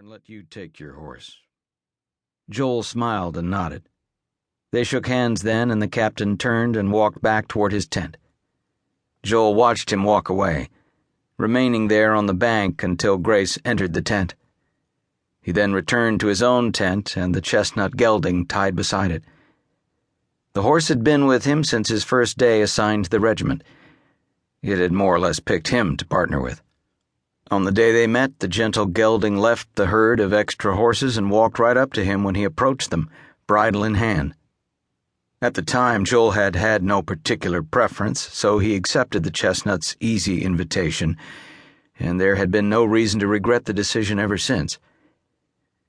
and let you take your horse." Joel smiled and nodded. They shook hands then, and the captain turned and walked back toward his tent. Joel watched him walk away, remaining there on the bank until Grace entered the tent. He then returned to his own tent and the chestnut gelding tied beside it. The horse had been with him since his first day assigned to the regiment. It had more or less picked him to partner with. On the day they met, the gentle gelding left the herd of extra horses and walked right up to him when he approached them, bridle in hand. At the time, Joel had had no particular preference, so he accepted the chestnut's easy invitation, and there had been no reason to regret the decision ever since.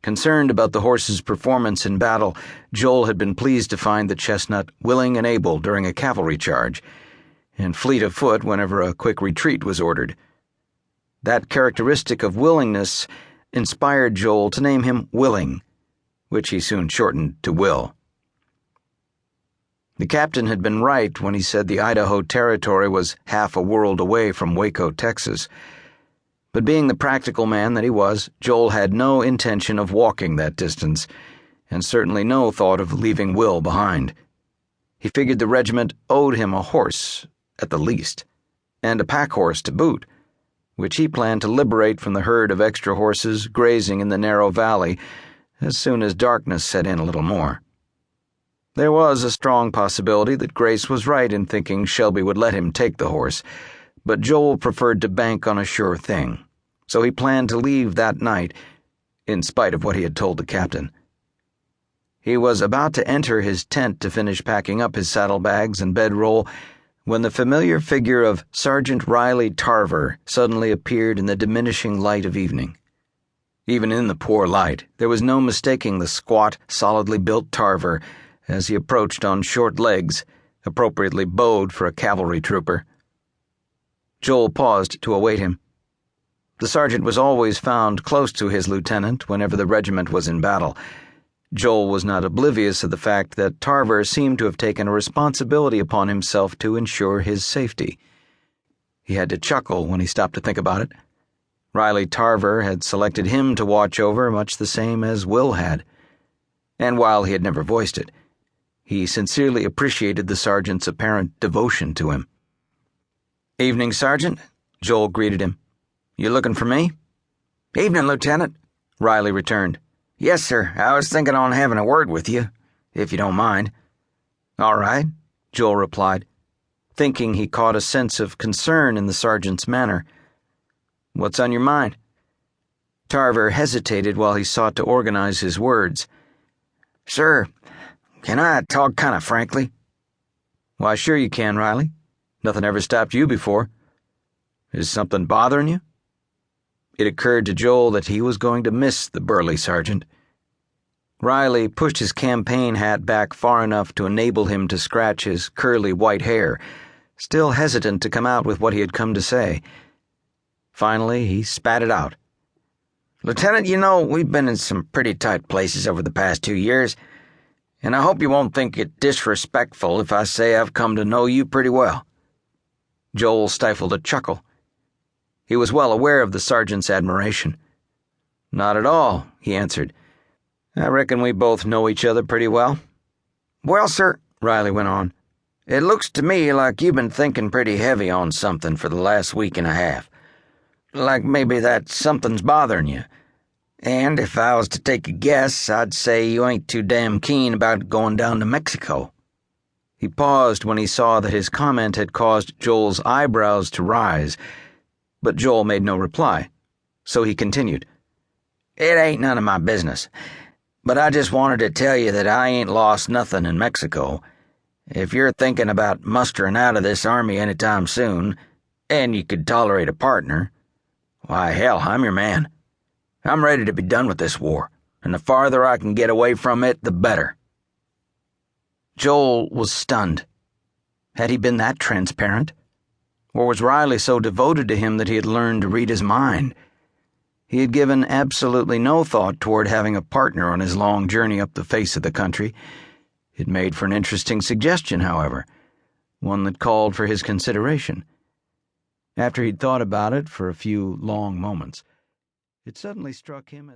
Concerned about the horse's performance in battle, Joel had been pleased to find the chestnut willing and able during a cavalry charge, and fleet of foot whenever a quick retreat was ordered. That characteristic of willingness inspired Joel to name him Willing, which he soon shortened to Will. The captain had been right when he said the Idaho Territory was half a world away from Waco, Texas. But being the practical man that he was, Joel had no intention of walking that distance, and certainly no thought of leaving Will behind. He figured the regiment owed him a horse, at the least, and a pack horse to boot, which he planned to liberate from the herd of extra horses grazing in the narrow valley as soon as darkness set in a little more. There was a strong possibility that Grace was right in thinking Shelby would let him take the horse, but Joel preferred to bank on a sure thing, so he planned to leave that night, in spite of what he had told the captain. He was about to enter his tent to finish packing up his saddlebags and bedroll when the familiar figure of Sergeant Riley Tarver suddenly appeared in the diminishing light of evening. Even in the poor light, there was no mistaking the squat, solidly built Tarver as he approached on short legs, appropriately bowed for a cavalry trooper. Joel paused to await him. The sergeant was always found close to his lieutenant whenever the regiment was in battle. Joel was not oblivious of the fact that Tarver seemed to have taken a responsibility upon himself to ensure his safety. He had to chuckle when he stopped to think about it. Riley Tarver had selected him to watch over much the same as Will had. And while he had never voiced it, he sincerely appreciated the sergeant's apparent devotion to him. "Evening, Sergeant," Joel greeted him. "You looking for me?" "Evening, Lieutenant," Riley returned. "Yes, sir. I was thinking on having a word with you, if you don't mind." "All right," Joel replied, thinking he caught a sense of concern in the sergeant's manner. "What's on your mind?" Tarver hesitated while he sought to organize his words. "Sir, can I talk kind of frankly?" "Why, sure you can, Riley. Nothing ever stopped you before. Is something bothering you?" It occurred to Joel that he was going to miss the burly sergeant. Riley pushed his campaign hat back far enough to enable him to scratch his curly white hair, still hesitant to come out with what he had come to say. Finally, he spat it out. "Lieutenant, you know, we've been in some pretty tight places over the past 2 years, and I hope you won't think it disrespectful if I say I've come to know you pretty well." Joel stifled a chuckle. He was well aware of the sergeant's admiration. "Not at all," he answered. "I reckon we both know each other pretty well." "Well, sir," Riley went on, "it looks to me like you've been thinking pretty heavy on something for the last week and a half. Like maybe that something's bothering you. And if I was to take a guess, I'd say you ain't too damn keen about going down to Mexico." He paused when he saw that his comment had caused Joel's eyebrows to rise, but Joel made no reply, so he continued. "It ain't none of my business, but I just wanted to tell you that I ain't lost nothing in Mexico. If you're thinking about mustering out of this army any time soon, and you could tolerate a partner, why, hell, I'm your man. I'm ready to be done with this war, and the farther I can get away from it, the better." Joel was stunned. Had he been that transparent? Or was Riley so devoted to him that he had learned to read his mind? He had given absolutely no thought toward having a partner on his long journey up the face of the country. It made for an interesting suggestion, however, one that called for his consideration. After he'd thought about it for a few long moments, it suddenly struck him as